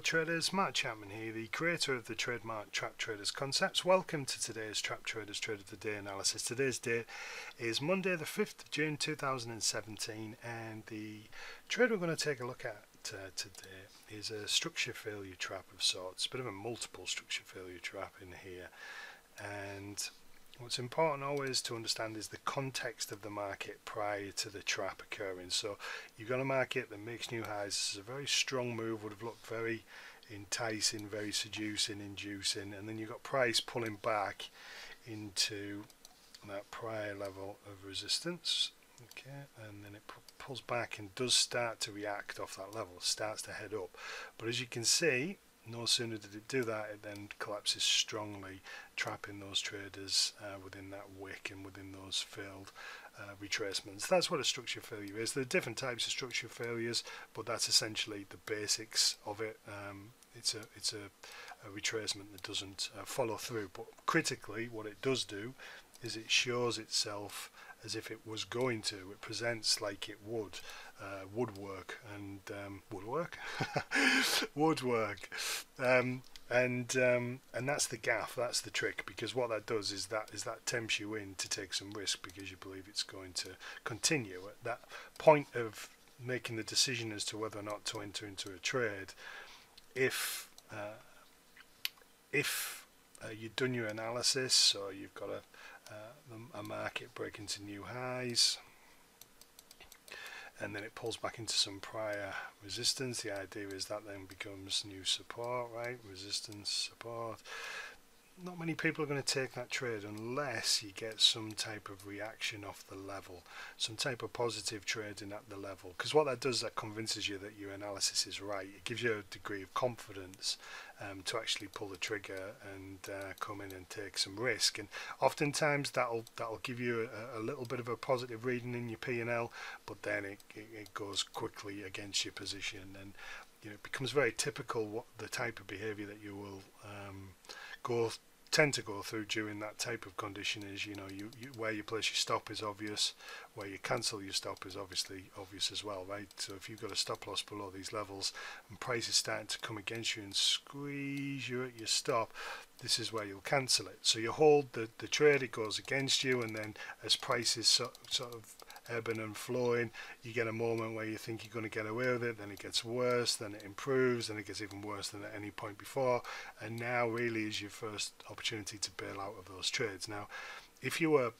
traders, Mark Chapman here, the creator of the trademark Trap Traders concepts. Welcome to today's Trap Traders Trade of the Day analysis. Today's date is Monday the 5th of June 2017, and the trade we're going to take a look at today is a structure failure trap of sorts. A bit of a multiple structure failure trap in here, and what's important always to understand is the context of the market prior to the trap occurring. So you've got a market that makes new highs. This is a very strong move, would have looked very enticing, very seducing, inducing, and then you've got price pulling back into that prior level of resistance. Okay, and then it pulls back and does start to react off that level, starts to head up. But as you can see, no sooner did it do that, it then collapses strongly, trapping those traders within that wick and within those failed retracements. That's what a structure failure is. There are different types of structure failures, but that's essentially the basics of it. It's a retracement that doesn't follow through, but critically what it does do is it shows itself as if it was going to. It presents like it would woodwork and woodwork and that's the gaff, that's the trick, because what that does is that tempts you in to take some risk because you believe it's going to continue. At that point of making the decision as to whether or not to enter into a trade, if you've done your analysis, or you've got a market break into new highs and then it pulls back into some prior resistance, the idea is that then becomes new support, right? Resistance, support. Not many people are going to take that trade unless you get some type of reaction off the level, some type of positive trading at the level, because what that does, that convinces you that your analysis is right. It gives you a degree of confidence to actually pull the trigger and come in and take some risk. And oftentimes that'll give you a little bit of a positive reading in your P&L, but then it goes quickly against your position, and it becomes very typical what the type of behavior that you will tend to go through during that type of condition is, you where you place your stop is obvious, where you cancel your stop is obviously obvious as well, right? So if you've got a stop loss below these levels and price is starting to come against you and squeeze you at your stop, this is where you'll cancel it. So you hold the trade, it goes against you, and then as price is sort of ebbing and flowing, you get a moment where you think you're going to get away with it, then it gets worse, then it improves, then it gets even worse than at any point before, and now really is your first opportunity to bail out of those trades. Now if you were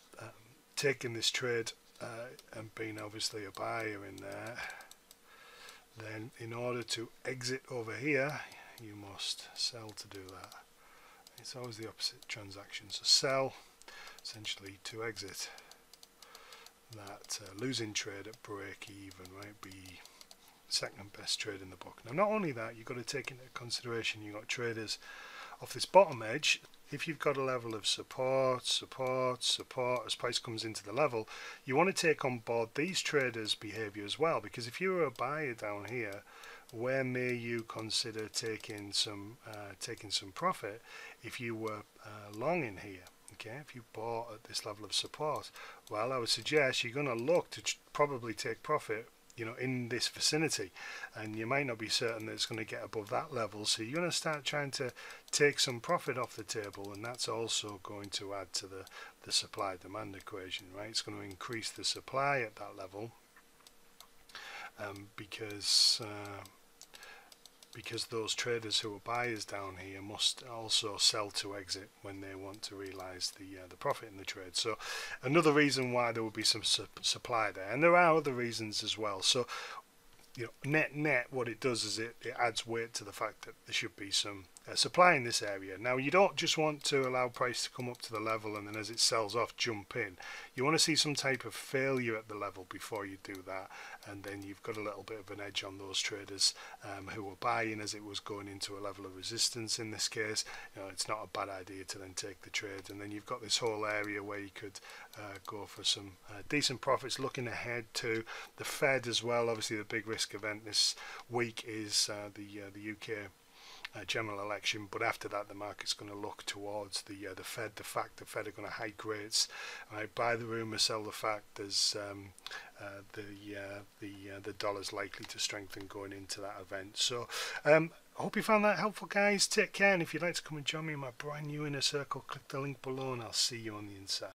taking this trade and being obviously a buyer in there, then in order to exit over here you must sell to do that. It's always the opposite transaction, so sell essentially to exit that losing trade at break even, right? Be second best trade in the book. Now not only that, you've got to take into consideration you've got traders off this bottom edge. If you've got a level of support as price comes into the level, you want to take on board these traders' behavior as well, because if you were a buyer down here, where may you consider taking some profit if you were long in here? Okay, if you bought at this level of support, well, I would suggest you're going to look to probably take profit in this vicinity, and you might not be certain that it's going to get above that level, so you're going to start trying to take some profit off the table, and that's also going to add to the supply demand equation, right? It's going to increase the supply at that level, because those traders who are buyers down here must also sell to exit when they want to realize the profit in the trade. So another reason why there will be some supply there, and there are other reasons as well. So net what it does is it adds weight to the fact that there should be some supply in this area. Now you don't just want to allow price to come up to the level and then as it sells off jump in. You want to see some type of failure at the level before you do that, and then you've got a little bit of an edge on those traders who were buying as it was going into a level of resistance. In this case, it's not a bad idea to then take the trade, and then you've got this whole area where you could go for some decent profits. Looking ahead to the Fed as well, obviously the big risk event this week is the UK general election, but after that the market's going to look towards the Fed. The fact the Fed are going to hike rates. Right, buy the rumor, sell the fact. There's the dollar's likely to strengthen going into that event. So I hope you found that helpful, guys. Take care, and if you'd like to come and join me in my brand new inner circle, click the link below and I'll see you on the inside.